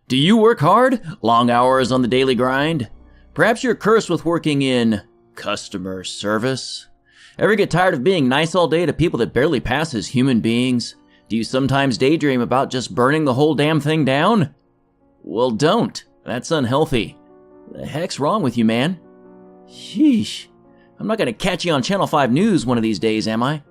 Do you work hard? Long hours on the daily grind? Perhaps you're cursed with working in customer service? Ever get tired of being nice all day to people that barely pass as human beings? Do you sometimes daydream about just burning the whole damn thing down? Well, don't. That's unhealthy. The heck's wrong with you, man? Sheesh. I'm not gonna catch you on Channel 5 News one of these days, am I?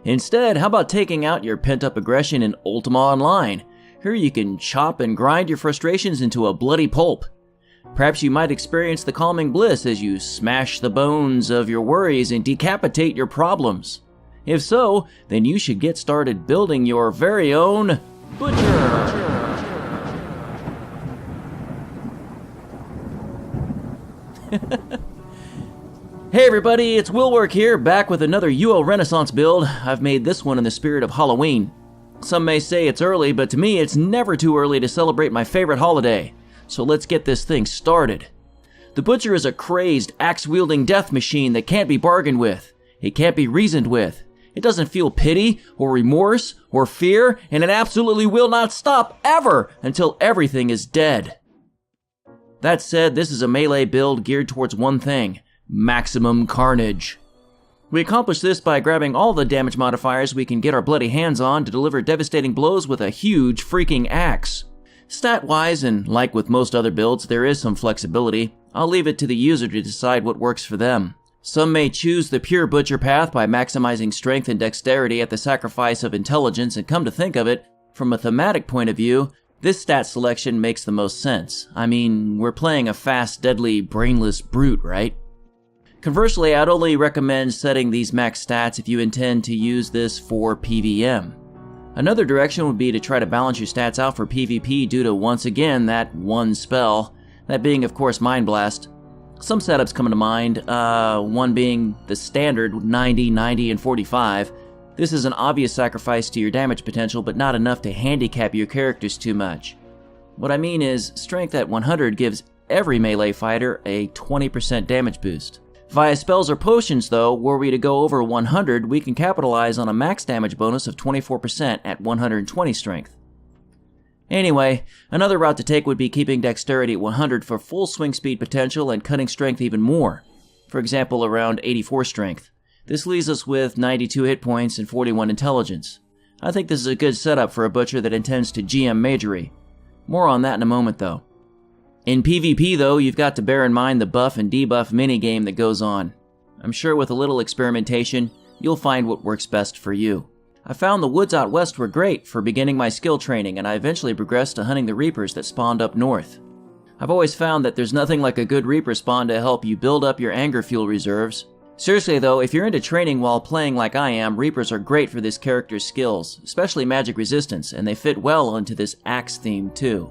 Instead, how about taking out your pent-up aggression in Ultima Online? Here you can chop and grind your frustrations into a bloody pulp. Perhaps you might experience the calming bliss as you smash the bones of your worries and decapitate your problems. If so, then you should get started building your very own butcher. Hey everybody, it's wylwrk here, back with another UL Renaissance build. I've made this one in the spirit of Halloween. Some may say it's early, but to me it's never too early to celebrate my favorite holiday. So let's get this thing started. The Butcher is a crazed, axe-wielding death machine that can't be bargained with. It can't be reasoned with. It doesn't feel pity, or remorse, or fear, and it absolutely will not stop, ever, until everything is dead. That said, this is a melee build geared towards one thing: maximum carnage. We accomplish this by grabbing all the damage modifiers we can get our bloody hands on to deliver devastating blows with a huge freaking axe. Stat-wise, and like with most other builds, there is some flexibility. I'll leave it to the user to decide what works for them. Some may choose the pure butcher path by maximizing strength and dexterity at the sacrifice of intelligence, and come to think of it, from a thematic point of view, this stat selection makes the most sense. I mean, we're playing a fast, deadly, brainless brute, right? Conversely, I'd only recommend setting these max stats if you intend to use this for PvM. Another direction would be to try to balance your stats out for PvP due to, once again, that one spell, that being, of course, Mind Blast. Some setups come to mind, one being the standard 90, 90, and 45. This is an obvious sacrifice to your damage potential, but not enough to handicap your characters too much. What I mean is, strength at 100 gives every melee fighter a 20% damage boost. Via spells or potions, though, were we to go over 100, we can capitalize on a max damage bonus of 24% at 120 strength. Anyway, another route to take would be keeping dexterity at 100 for full swing speed potential and cutting strength even more. For example, around 84 strength. This leaves us with 92 hit points and 41 intelligence. I think this is a good setup for a butcher that intends to GM magery. More on that in a moment, though. In PvP, though, you've got to bear in mind the buff and debuff minigame that goes on. I'm sure with a little experimentation, you'll find what works best for you. I found the woods out west were great for beginning my skill training, and I eventually progressed to hunting the reapers that spawned up north. I've always found that there's nothing like a good reaper spawn to help you build up your anger fuel reserves. Seriously though, if you're into training while playing like I am, reapers are great for this character's skills, especially magic resistance, and they fit well into this axe theme too.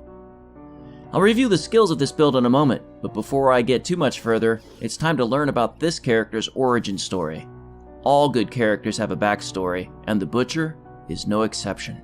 I'll review the skills of this build in a moment, but before I get too much further, it's time to learn about this character's origin story. All good characters have a backstory, and the Butcher is no exception.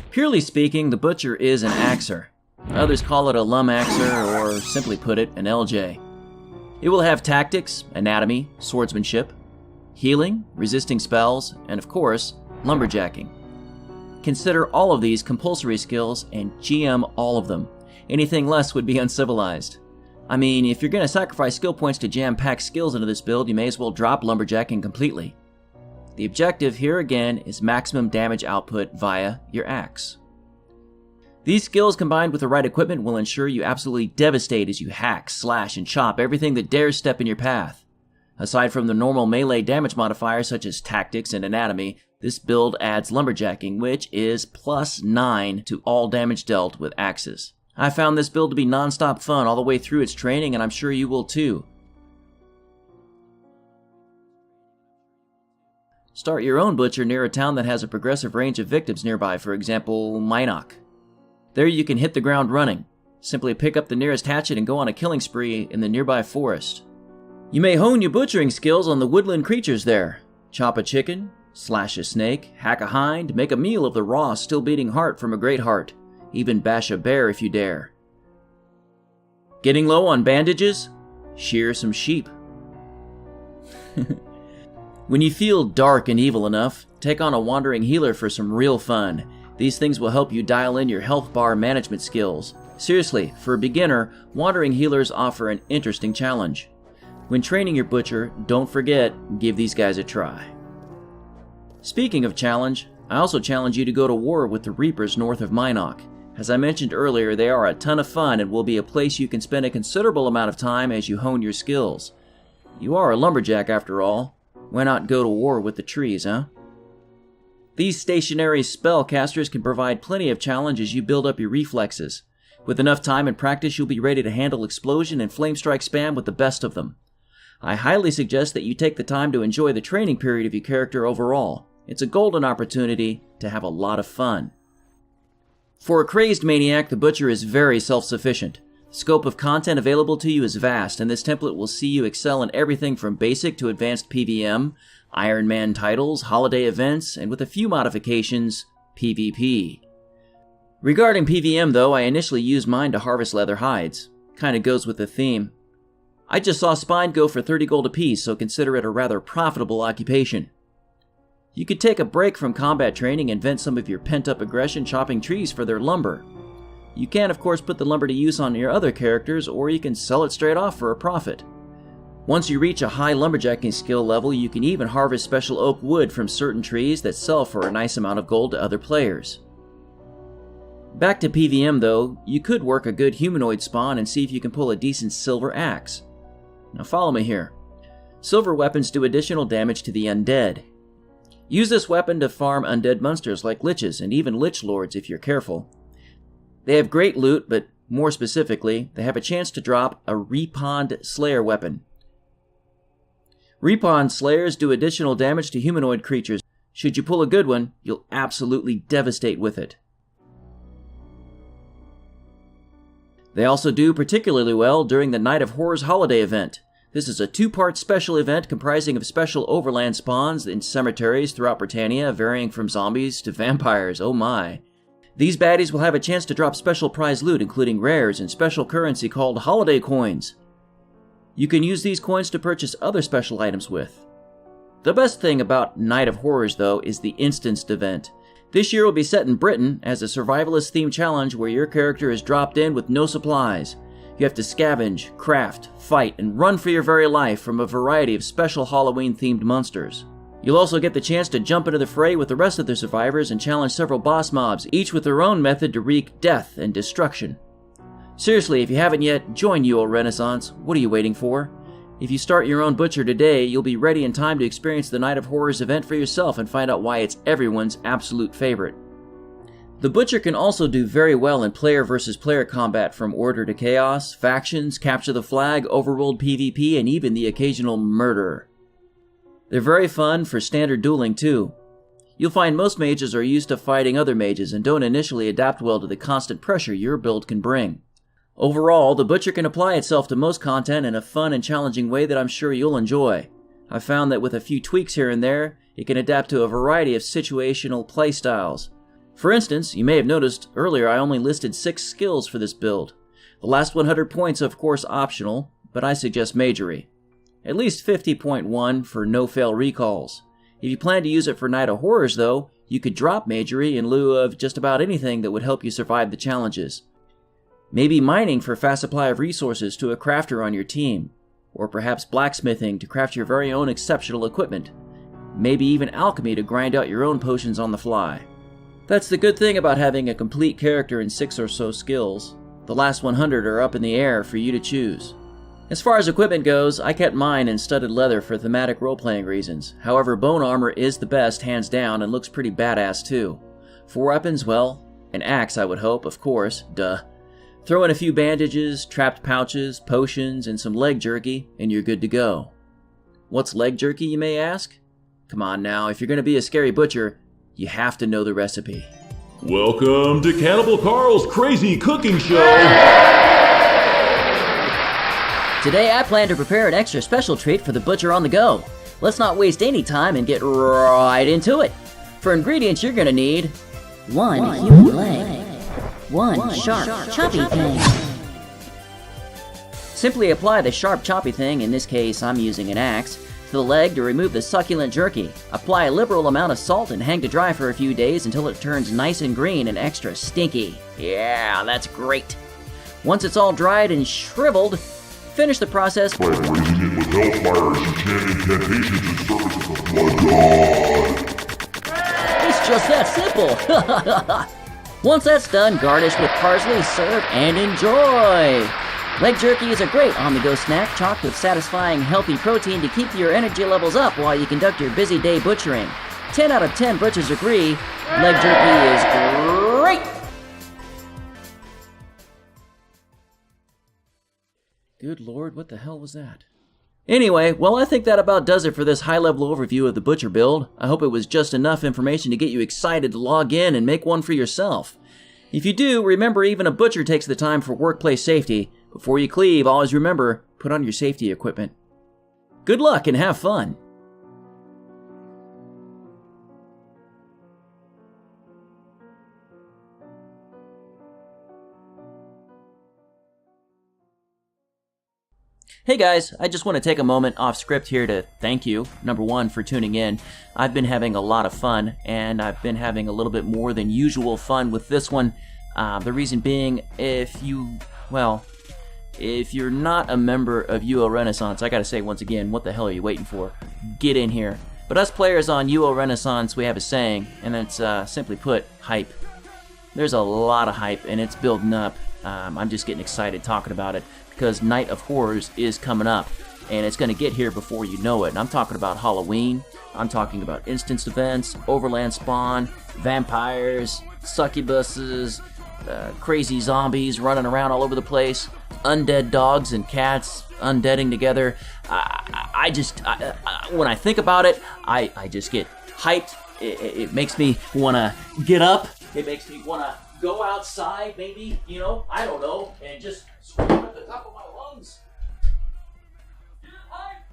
Purely speaking, the Butcher is an axer. Others call it a lumberjacking, or simply put it, an LJ. It will have tactics, anatomy, swordsmanship, healing, resisting spells, and of course, lumberjacking. Consider all of these compulsory skills and GM all of them. Anything less would be uncivilized. I mean, if you're going to sacrifice skill points to jam-pack skills into this build, you may as well drop lumberjacking completely. The objective here again is maximum damage output via your axe. These skills combined with the right equipment will ensure you absolutely devastate as you hack, slash, and chop everything that dares step in your path. Aside from the normal melee damage modifiers such as tactics and anatomy, this build adds lumberjacking, which is +9 to all damage dealt with axes. I found this build to be non-stop fun all the way through its training, and I'm sure you will too. Start your own butcher near a town that has a progressive range of victims nearby, for example, Minok. There you can hit the ground running. Simply pick up the nearest hatchet and go on a killing spree in the nearby forest. You may hone your butchering skills on the woodland creatures there. Chop a chicken, slash a snake, hack a hind, make a meal of the raw, still beating heart from a great heart. Even bash a bear if you dare. Getting low on bandages? Shear some sheep. When you feel dark and evil enough, take on a wandering healer for some real fun. These things will help you dial in your health bar management skills. Seriously, for a beginner, wandering healers offer an interesting challenge. When training your butcher, don't forget, give these guys a try. Speaking of challenge, I also challenge you to go to war with the Reapers north of Minok. As I mentioned earlier, they are a ton of fun and will be a place you can spend a considerable amount of time as you hone your skills. You are a lumberjack after all. Why not go to war with the trees, huh? These stationary spellcasters can provide plenty of challenge as you build up your reflexes. With enough time and practice, you'll be ready to handle explosion and flame strike spam with the best of them. I highly suggest that you take the time to enjoy the training period of your character overall. It's a golden opportunity to have a lot of fun. For a crazed maniac, the butcher is very self-sufficient. The scope of content available to you is vast, and this template will see you excel in everything from basic to advanced PvM, Iron Man titles, holiday events, and with a few modifications, PvP. Regarding PvM though, I initially used mine to harvest leather hides. Kinda goes with the theme. I just saw Spine go for 30 gold apiece, so consider it a rather profitable occupation. You could take a break from combat training and vent some of your pent-up aggression chopping trees for their lumber. You can, of course, put the lumber to use on your other characters, or you can sell it straight off for a profit. Once you reach a high lumberjacking skill level, you can even harvest special oak wood from certain trees that sell for a nice amount of gold to other players. Back to PvM though, you could work a good humanoid spawn and see if you can pull a decent silver axe. Now follow me here. Silver weapons do additional damage to the undead. Use this weapon to farm undead monsters like liches and even lich lords if you're careful. They have great loot, but more specifically, they have a chance to drop a Repawned Slayer weapon. Repawned Slayers do additional damage to humanoid creatures. Should you pull a good one, you'll absolutely devastate with it. They also do particularly well during the Night of Horrors holiday event. This is a two-part special event comprising of special overland spawns in cemeteries throughout Britannia, varying from zombies to vampires, oh my. These baddies will have a chance to drop special prize loot, including rares and special currency called holiday coins. You can use these coins to purchase other special items with. The best thing about Night of Horrors, though, is the instanced event. This year will be set in Britain as a survivalist-themed challenge where your character is dropped in with no supplies. You have to scavenge, craft, fight, and run for your very life from a variety of special Halloween-themed monsters. You'll also get the chance to jump into the fray with the rest of the survivors and challenge several boss mobs, each with their own method to wreak death and destruction. Seriously, if you haven't yet, join UL Renaissance. What are you waiting for? If you start your own butcher today, you'll be ready in time to experience the Night of Horrors event for yourself and find out why it's everyone's absolute favorite. The butcher can also do very well in player versus player combat, from Order to Chaos, factions, Capture the Flag, Overworld PvP, and even the occasional murder. They're very fun for standard dueling too. You'll find most mages are used to fighting other mages and don't initially adapt well to the constant pressure your build can bring. Overall, the butcher can apply itself to most content in a fun and challenging way that I'm sure you'll enjoy. I've found that with a few tweaks here and there, it can adapt to a variety of situational playstyles. For instance, you may have noticed earlier I only listed 6 skills for this build. The last 100 points of course optional, but I suggest magery. At least 50.1 for no-fail recalls. If you plan to use it for Night of Horrors though, you could drop magery in lieu of just about anything that would help you survive the challenges. Maybe mining for fast supply of resources to a crafter on your team, or perhaps blacksmithing to craft your very own exceptional equipment. maybe even alchemy to grind out your own potions on the fly. That's the good thing about having a complete character in 6 or so skills. The last 100 are up in the air for you to choose. As far as equipment goes, I kept mine in studded leather for thematic role-playing reasons. However, bone armor is the best, hands down, and looks pretty badass too. For weapons, well, an axe I would hope, of course, duh. Throw in a few bandages, trapped pouches, potions, and some leg jerky, and you're good to go. What's leg jerky, you may ask? Come on now, if you're gonna be a scary butcher, you have to know the recipe. Welcome to Cannibal Carl's Crazy Cooking Show! Today I plan to prepare an extra special treat for the butcher on the go. Let's not waste any time and get right into it. For ingredients you're gonna need 1 human leg, 1 sharp choppy thing. Simply apply the sharp choppy thing, in this case I'm using an axe, to the leg to remove the succulent jerky. Apply a liberal amount of salt and hang to dry for a few days until it turns nice and green and extra stinky. Yeah, that's great. Once it's all dried and shriveled, finish the process by raising it with hellfire and chanting incantations in service of the blood god. It's just that simple. Once that's done, garnish with parsley, serve, and enjoy. Leg jerky is a great on-the-go snack chocked with satisfying, healthy protein to keep your energy levels up while you conduct your busy day butchering. 10 out of 10 butchers agree, leg jerky is great! Good lord, what the hell was that? Anyway, well, I think that about does it for this high-level overview of the butcher build. I hope it was just enough information to get you excited to log in and make one for yourself. If you do, remember even a butcher takes the time for workplace safety. Before you cleave, always remember, put on your safety equipment. Good luck and have fun! Hey guys, I just want to take a moment off script here to thank you, number one, for tuning in. I've been having a lot of fun, and I've been having a little bit more than usual fun with this one. The reason being, if you're not a member of UL Renaissance, I gotta say once again, what the hell are you waiting for? Get in here. But us players on UL Renaissance, we have a saying, and that's simply put, hype. There's a lot of hype, and it's building up. I'm just getting excited talking about it, because Night of Horrors is coming up, and it's going to get here before you know it. And I'm talking about Halloween, I'm talking about instanced events, overland spawn, vampires, succubuses, crazy zombies running around all over the place, undead dogs and cats undeading together. When I think about it, I just get hyped. It makes me want to get up. It makes me want to go outside, maybe, I don't know, and just scream at the top of my lungs. Get hyped,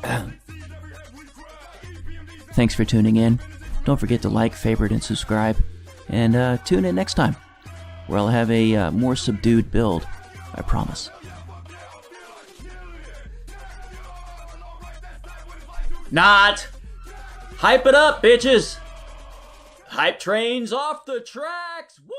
goddammit! Thanks for tuning in. Don't forget to like, favorite, and subscribe. And tune in next time, where I'll have a more subdued build, I promise. Not! Hype it up, bitches! Hype train's off the tracks! Woo!